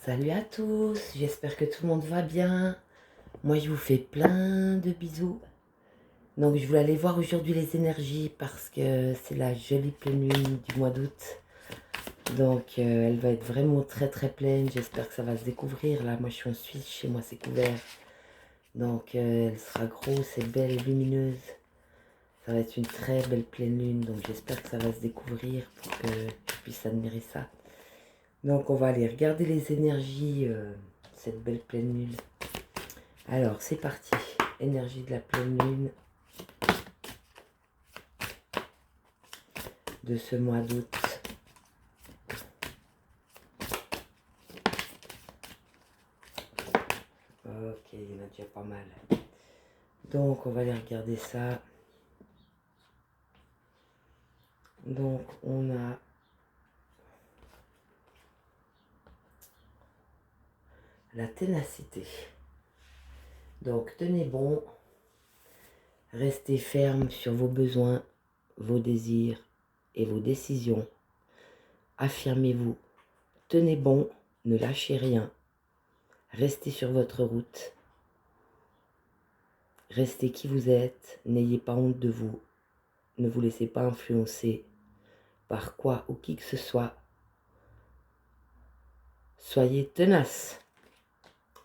Salut à tous, j'espère que tout le monde va bien. Moi je vous fais plein de bisous. Donc je voulais aller voir aujourd'hui les énergies parce que c'est la jolie pleine lune du mois d'août. Donc elle va être vraiment très très pleine, j'espère que ça va se découvrir. Là moi je suis en Suisse, chez moi c'est couvert. Donc elle sera grosse et belle et lumineuse. Ça va être une très belle pleine lune, donc j'espère que ça va se découvrir pour que je puisse admirer ça. Donc on va aller regarder les énergies, cette belle pleine lune. Alors c'est parti, énergie de la pleine lune de ce mois d'août. Ok, il y en a déjà pas mal. Donc on va aller regarder ça. Donc on a la ténacité. Donc tenez bon, restez ferme sur vos besoins, vos désirs et vos décisions. Affirmez-vous, tenez bon, ne lâchez rien. Restez sur votre route. Restez qui vous êtes, n'ayez pas honte de vous. Ne vous laissez pas influencer par quoi ou qui que ce soit. Soyez tenace.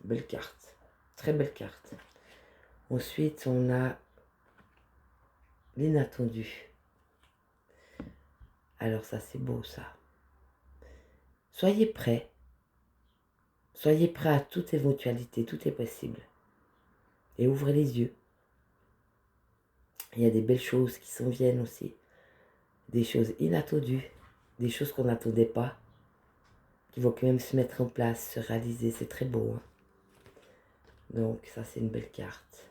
Belle carte. Très belle carte. Ensuite, on a l'inattendu. Alors ça, c'est beau ça. Soyez prêts. Soyez prêts à toute éventualité. Tout est possible. Et ouvrez les yeux. Il y a des belles choses qui s'en viennent aussi. Des choses inattendues. Des choses qu'on n'attendait pas. Qui vont quand même se mettre en place, se réaliser. C'est très beau. Hein. Donc ça, c'est une belle carte.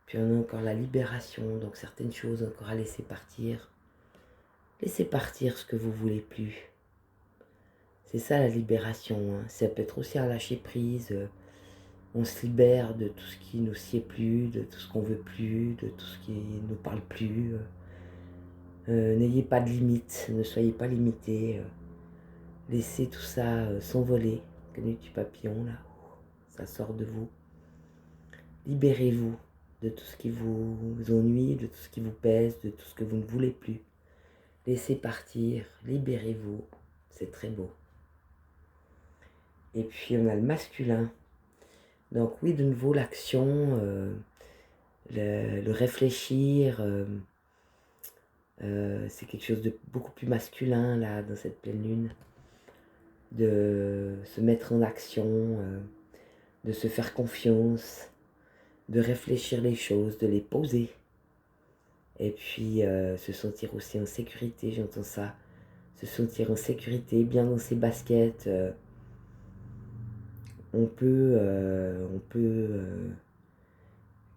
Puis on a encore la libération. Donc certaines choses encore à laisser partir. Laissez partir ce que vous voulez plus. C'est ça la libération. Hein. Ça peut être aussi un lâcher prise. On se libère de tout ce qui nous sied plus, de tout ce qu'on veut plus, de tout ce qui ne nous parle plus. N'ayez pas de limites, ne soyez pas limité. Laissez tout ça s'envoler, comme du papillon là. Ça sort de vous. Libérez-vous de tout ce qui vous ennuie, de tout ce qui vous pèse, de tout ce que vous ne voulez plus. Laissez partir, libérez-vous. C'est très beau. Et puis on a le masculin. Donc oui, de nouveau l'action, le réfléchir, c'est quelque chose de beaucoup plus masculin là dans cette pleine lune. De se mettre en action, de se faire confiance, de réfléchir les choses, de les poser. Et puis se sentir aussi en sécurité, j'entends ça. Se sentir en sécurité, bien dans ses baskets. On peut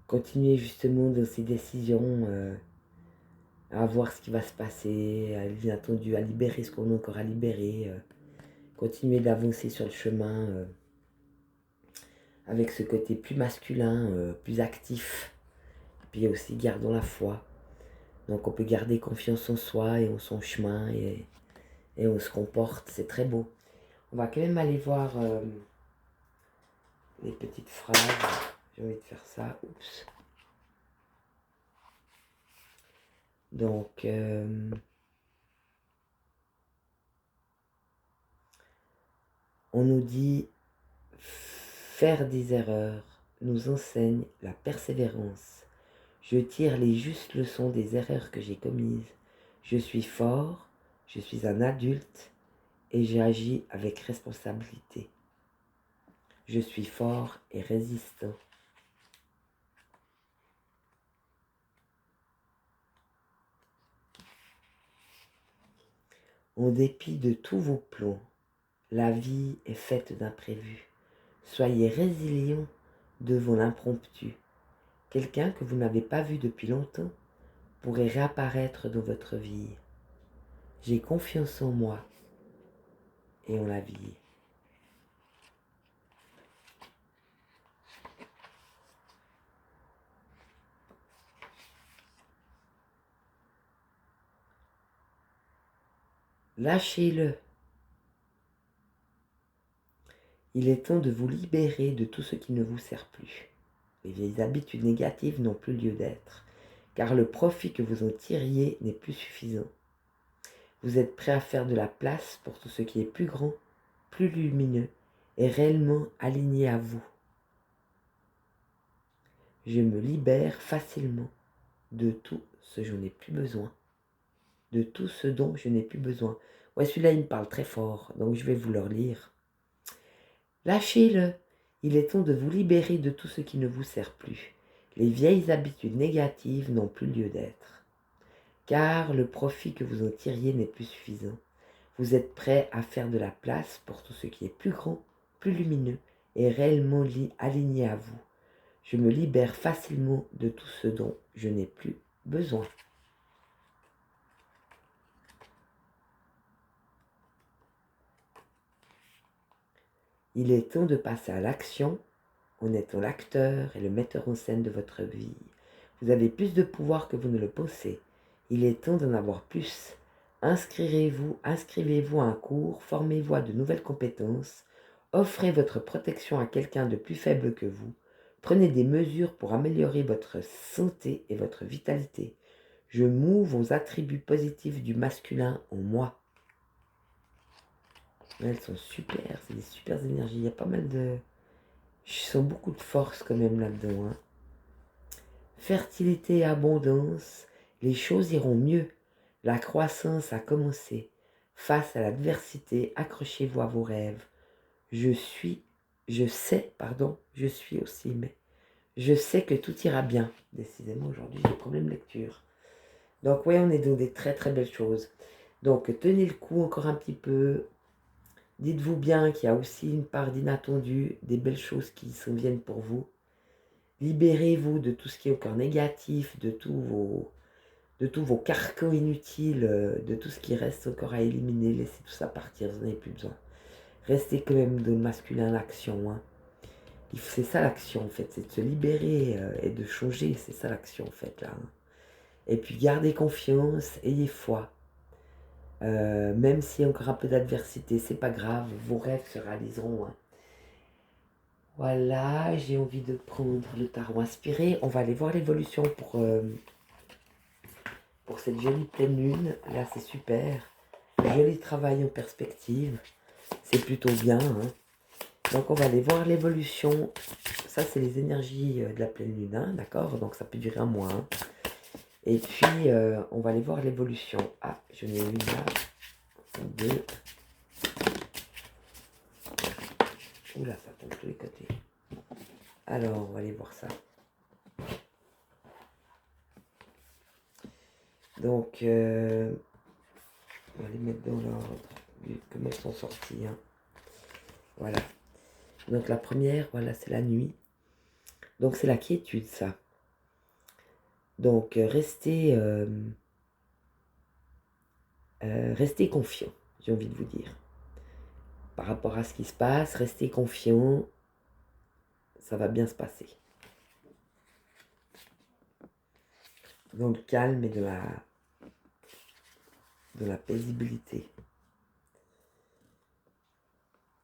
continuer justement dans ses décisions, à voir ce qui va se passer, à l'inattendu, à libérer ce qu'on a encore à libérer, continuer d'avancer sur le chemin avec ce côté plus masculin, plus actif, puis aussi gardons la foi. Donc on peut garder confiance en soi et en son chemin et on se comporte, c'est très beau. On va quand même aller voir les petites phrases, j'ai envie de faire ça, oups. Donc, on nous dit faire des erreurs nous enseigne la persévérance. Je tire les justes leçons des erreurs que j'ai commises. Je suis fort, je suis un adulte et j'agis avec responsabilité. Je suis fort et résistant. En dépit de tous vos plans, la vie est faite d'imprévus. Soyez résilients devant l'impromptu. Quelqu'un que vous n'avez pas vu depuis longtemps pourrait réapparaître dans votre vie. J'ai confiance en moi et en la vie. Lâchez-le. Il est temps de vous libérer de tout ce qui ne vous sert plus. Les vieilles habitudes négatives n'ont plus lieu d'être, car le profit que vous en tiriez n'est plus suffisant. Vous êtes prêt à faire de la place pour tout ce qui est plus grand, plus lumineux et réellement aligné à vous. Je me libère facilement de tout ce dont je n'ai plus besoin. De tout ce dont je n'ai plus besoin. Ouais, celui-là, il me parle très fort, donc je vais vous le relire. Lâchez-le. Il est temps de vous libérer de tout ce qui ne vous sert plus. Les vieilles habitudes négatives n'ont plus lieu d'être. Car le profit que vous en tiriez n'est plus suffisant. Vous êtes prêt à faire de la place pour tout ce qui est plus grand, plus lumineux et réellement aligné à vous. Je me libère facilement de tout ce dont je n'ai plus besoin. Il est temps de passer à l'action en étant l'acteur et le metteur en scène de votre vie. Vous avez plus de pouvoir que vous ne le pensez. Il est temps d'en avoir plus. Inscrivez-vous à un cours, formez-vous à de nouvelles compétences, offrez votre protection à quelqu'un de plus faible que vous, prenez des mesures pour améliorer votre santé et votre vitalité. Je m'ouvre aux attributs positifs du masculin en moi. Elles sont super, c'est des super énergies. Il y a pas mal de... Je sens beaucoup de force quand même là-dedans. Hein. Fertilité et abondance, les choses iront mieux. La croissance a commencé. Face à l'adversité, accrochez-vous à vos rêves. Je suis aussi, mais je sais que tout ira bien. Décidément, aujourd'hui, j'ai des problèmes de lecture. Donc, oui, on est dans des très très belles choses. Donc, tenez le coup encore un petit peu. Dites-vous bien qu'il y a aussi une part d'inattendu, des belles choses qui s'en viennent pour vous. Libérez-vous de tout ce qui est encore négatif, de tous vos carcans inutiles, de tout ce qui reste encore à éliminer. Laissez tout ça partir, vous n'en avez plus besoin. Restez quand même dans le masculin, l'action. Hein. C'est ça l'action en fait, c'est de se libérer et de changer, c'est ça l'action en fait là. Hein. Et puis gardez confiance, ayez foi. Même s'il y a encore un peu d'adversité, c'est pas grave, vos rêves se réaliseront. Hein. Voilà, j'ai envie de prendre le tarot inspiré. On va aller voir l'évolution pour cette jolie pleine lune. Là, c'est super. Joli travail en perspective. C'est plutôt bien. Hein. Donc, on va aller voir l'évolution. Ça, c'est les énergies de la pleine lune. Hein, d'accord? Donc, ça peut durer un mois. Hein. Et puis, on va aller voir l'évolution. Ah, je n'ai une là. Deux. Oula, ça tombe de tous les côtés. Alors, on va aller voir ça. Donc, on va les mettre dans l'ordre, comme elles sont sorties. Hein. Voilà. Donc, la première, voilà, c'est la nuit. Donc, c'est la quiétude, ça. Donc, restez confiant, j'ai envie de vous dire. Par rapport à ce qui se passe, restez confiant. Ça va bien se passer. Dans le calme et de la paisibilité.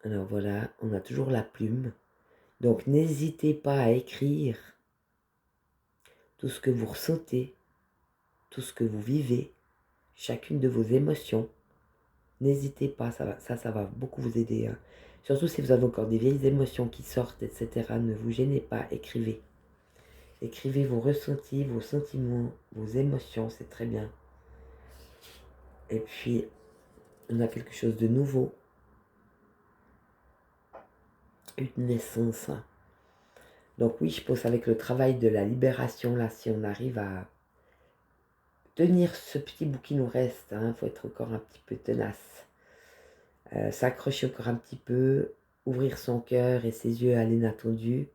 Alors voilà, on a toujours la plume. Donc n'hésitez pas à écrire tout ce que vous ressentez, tout ce que vous vivez, chacune de vos émotions. N'hésitez pas, ça va beaucoup vous aider. Hein. Surtout si vous avez encore des vieilles émotions qui sortent, etc. Ne vous gênez pas, écrivez. Écrivez vos ressentis, vos sentiments, vos émotions, c'est très bien. Et puis, on a quelque chose de nouveau. Une naissance. Donc oui, je pense avec le travail de la libération, là, si on arrive à tenir ce petit bout qui nous reste, il faut être encore un petit peu tenace. S'accrocher encore un petit peu, ouvrir son cœur et ses yeux à l'inattendu,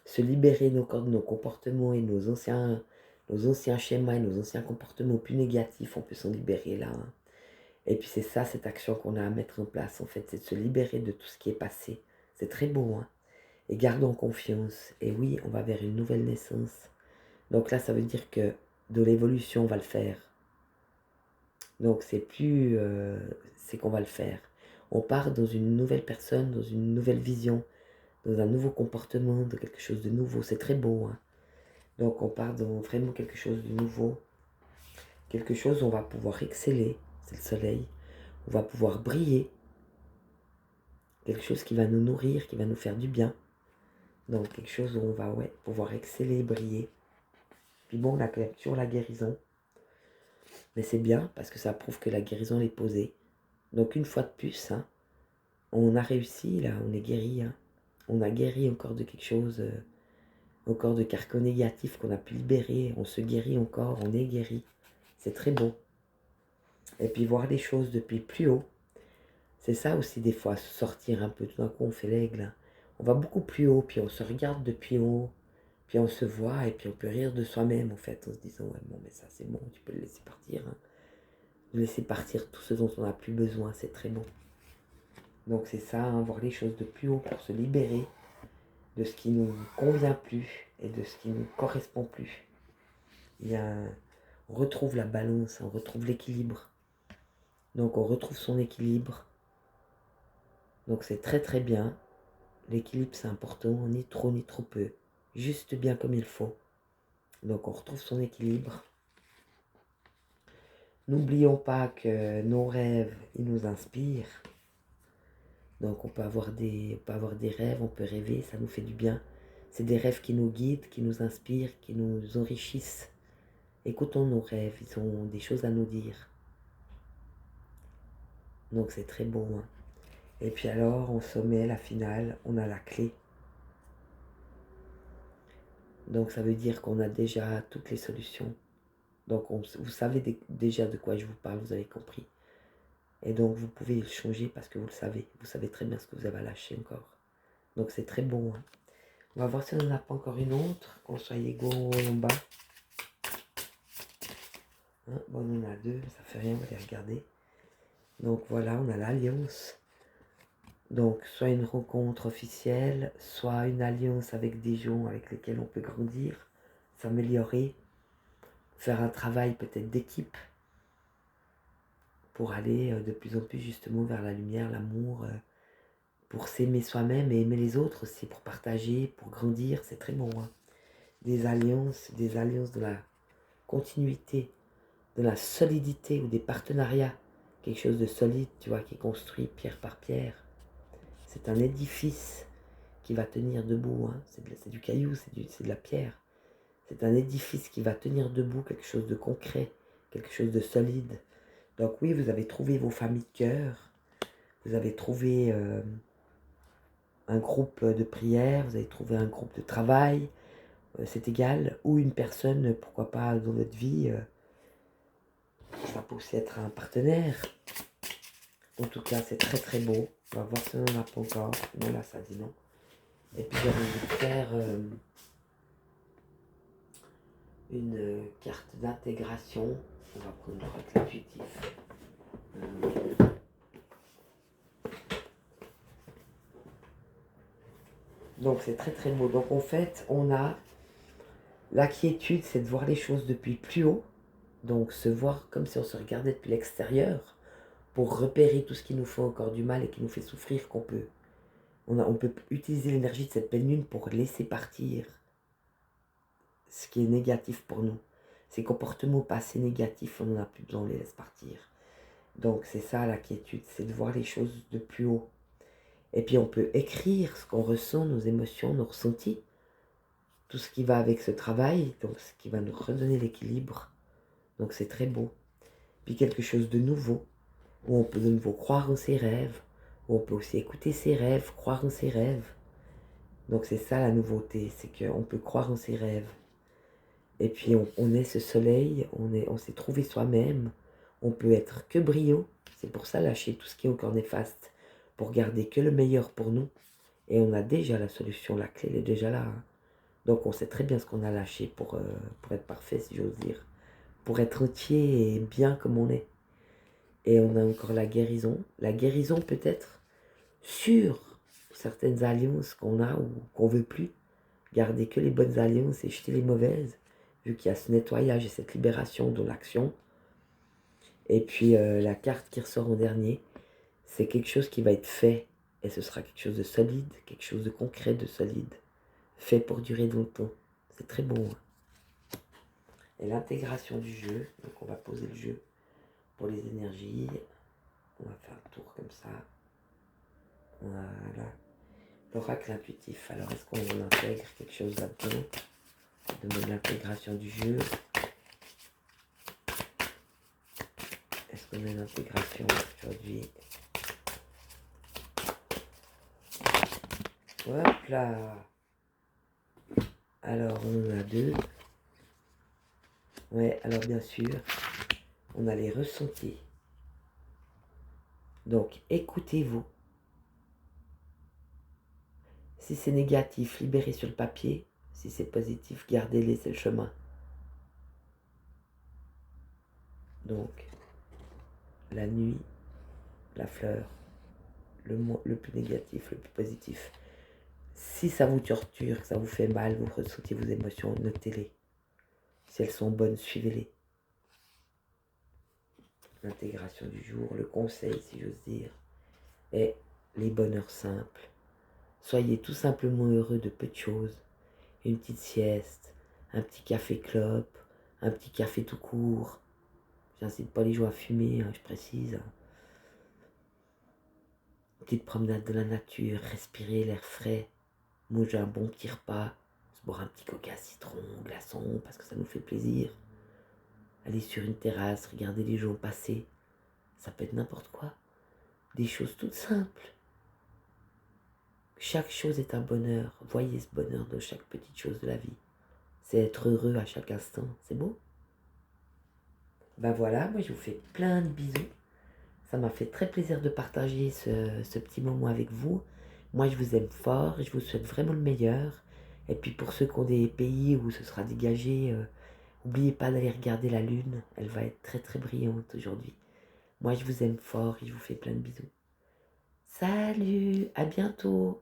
se libérer de nos comportements et nos anciens schémas et nos anciens comportements plus négatifs, on peut s'en libérer là. Hein. Et puis c'est ça, cette action qu'on a à mettre en place, en fait, c'est de se libérer de tout ce qui est passé. C'est très beau, hein. Et gardons confiance. Et oui, on va vers une nouvelle naissance. Donc là, ça veut dire que de l'évolution, on va le faire. Donc c'est qu'on va le faire. On part dans une nouvelle personne, dans une nouvelle vision, dans un nouveau comportement, dans quelque chose de nouveau. C'est très beau, hein. Donc on part dans vraiment quelque chose de nouveau. Quelque chose où on va pouvoir exceller, c'est le soleil. On va pouvoir briller. Quelque chose qui va nous nourrir, qui va nous faire du bien. Donc quelque chose où on va pouvoir exceller, briller. Puis bon, on a toujours la guérison. Mais c'est bien parce que ça prouve que la guérison est posée. Donc une fois de plus, hein, on a réussi là, on est guéri. Hein. On a guéri encore de quelque chose, encore de carcans négatifs qu'on a pu libérer. On se guérit encore, on est guéri. C'est très beau. Et puis voir les choses depuis plus haut. C'est ça aussi des fois, sortir un peu. Tout d'un coup, on fait l'aigle. Hein. On va beaucoup plus haut, puis on se regarde depuis haut. Puis on se voit et puis on peut rire de soi-même en fait, en se disant ouais, bon mais ça c'est bon, tu peux le laisser partir. Hein. Laisser partir tout ce dont on n'a plus besoin, c'est très bon. Donc c'est ça, hein, voir les choses de plus haut pour se libérer de ce qui ne nous convient plus et de ce qui ne nous correspond plus. On retrouve la balance, on retrouve l'équilibre. Donc on retrouve son équilibre. Donc c'est très très bien. L'équilibre c'est important, ni trop ni trop peu. Juste bien comme il faut. Donc on retrouve son équilibre. N'oublions pas que nos rêves, ils nous inspirent. Donc on peut avoir des rêves, on peut rêver, ça nous fait du bien. C'est des rêves qui nous guident, qui nous inspirent, qui nous enrichissent. Écoutons nos rêves, ils ont des choses à nous dire. Donc c'est très bon. Hein. Et puis alors, au sommet, la finale, on a la clé. Donc ça veut dire qu'on a déjà toutes les solutions. Donc vous savez déjà de quoi je vous parle, vous avez compris. Et donc vous pouvez le changer parce que vous le savez. Vous savez très bien ce que vous avez à lâcher encore. Donc c'est très bon. Hein. On va voir si on n'en a pas encore une autre, qu'on soit égaux en bas. Hein, bon, on en a deux, ça fait rien, on va les regarder. Donc voilà, on a l'alliance. Donc soit une rencontre officielle, soit une alliance avec des gens avec lesquels on peut grandir, s'améliorer, faire un travail peut-être d'équipe pour aller de plus en plus justement vers la lumière, l'amour, pour s'aimer soi-même et aimer les autres aussi, pour partager, pour grandir, c'est très bon. Hein. Des alliances de la continuité, de la solidité ou des partenariats, quelque chose de solide, tu vois, qui est construit pierre par pierre. C'est un édifice qui va tenir debout, hein. C'est du caillou, c'est de la pierre. C'est un édifice qui va tenir debout, quelque chose de concret, quelque chose de solide. Donc oui, vous avez trouvé vos familles de cœur, vous avez trouvé un groupe de prière, vous avez trouvé un groupe de travail, c'est égal, ou une personne, pourquoi pas dans votre vie, ça peut aussi être un partenaire. En tout cas, c'est très très beau. On va voir si on n'en a pas encore. Non, là, ça dit non. Et puis, j'ai envie de faire une carte d'intégration. On va prendre le roc intuitif. Donc, c'est très très beau. Donc, en fait, on a la quiétude, c'est de voir les choses depuis plus haut. Donc, se voir comme si on se regardait depuis l'extérieur pour repérer tout ce qui nous fait encore du mal et qui nous fait souffrir, qu'on peut. On peut utiliser l'énergie de cette pleine lune pour laisser partir ce qui est négatif pour nous. Ces comportements passés négatifs, on n'en a plus besoin, on les laisse partir. Donc c'est ça la quiétude, c'est de voir les choses de plus haut. Et puis on peut écrire ce qu'on ressent, nos émotions, nos ressentis, tout ce qui va avec ce travail, donc ce qui va nous redonner l'équilibre. Donc c'est très beau. Puis quelque chose de nouveau, où on peut de nouveau croire en ses rêves, où on peut aussi écouter ses rêves, croire en ses rêves. Donc c'est ça la nouveauté, c'est qu'on peut croire en ses rêves. Et puis on est ce soleil, on s'est trouvé soi-même, on peut être que brillant, c'est pour ça lâcher tout ce qui est encore néfaste, pour garder que le meilleur pour nous. Et on a déjà la solution, la clé elle est déjà là. Hein. Donc on sait très bien ce qu'on a lâché pour être parfait, si j'ose dire. Pour être entier et bien comme on est. Et on a encore la guérison peut-être sur certaines alliances qu'on a ou qu'on veut plus. Garder que les bonnes alliances et jeter les mauvaises. Vu qu'il y a ce nettoyage et cette libération de l'action. Et puis la carte qui ressort en dernier, c'est quelque chose qui va être fait. Et ce sera quelque chose de solide, quelque chose de concret, de solide. Fait pour durer longtemps. C'est très bon. Hein. Et l'intégration du jeu. Donc on va poser le jeu pour les énergies. On va faire un tour comme ça. Voilà. L'oracle intuitif. Alors est-ce qu'on intègre quelque chose là-dedans? De l'intégration du jeu. Est-ce qu'on a une intégration aujourd'hui? Hop là. Alors on en a deux. Ouais, alors bien sûr, on a les ressentis. Donc écoutez-vous. Si c'est négatif, libérez sur le papier. Si c'est positif, gardez-les, c'est le chemin. Donc, la nuit, la fleur, le plus négatif, le plus positif. Si ça vous torture, que ça vous fait mal, vous ressentez vos émotions, notez-les. Si elles sont bonnes, suivez-les. L'intégration du jour, le conseil, si j'ose dire, est les bonheurs simples. Soyez tout simplement heureux de peu de choses. Une petite sieste, un petit café clope, un petit café tout court. J'incite pas les gens à fumer, hein, je précise. Une petite promenade de la nature, respirer l'air frais, manger un bon petit repas, se boire un petit coca citron, glaçon, parce que ça nous fait plaisir. Aller sur une terrasse, regarder les gens passer. Ça peut être n'importe quoi. Des choses toutes simples. Chaque chose est un bonheur. Voyez ce bonheur de chaque petite chose de la vie. C'est être heureux à chaque instant. C'est beau? Ben voilà, moi je vous fais plein de bisous. Ça m'a fait très plaisir de partager ce petit moment avec vous. Moi je vous aime fort, je vous souhaite vraiment le meilleur. Et puis pour ceux qui ont des pays où ce sera dégagé, n'oubliez pas d'aller regarder la lune. Elle va être très très brillante aujourd'hui. Moi je vous aime fort et je vous fais plein de bisous. Salut, à bientôt.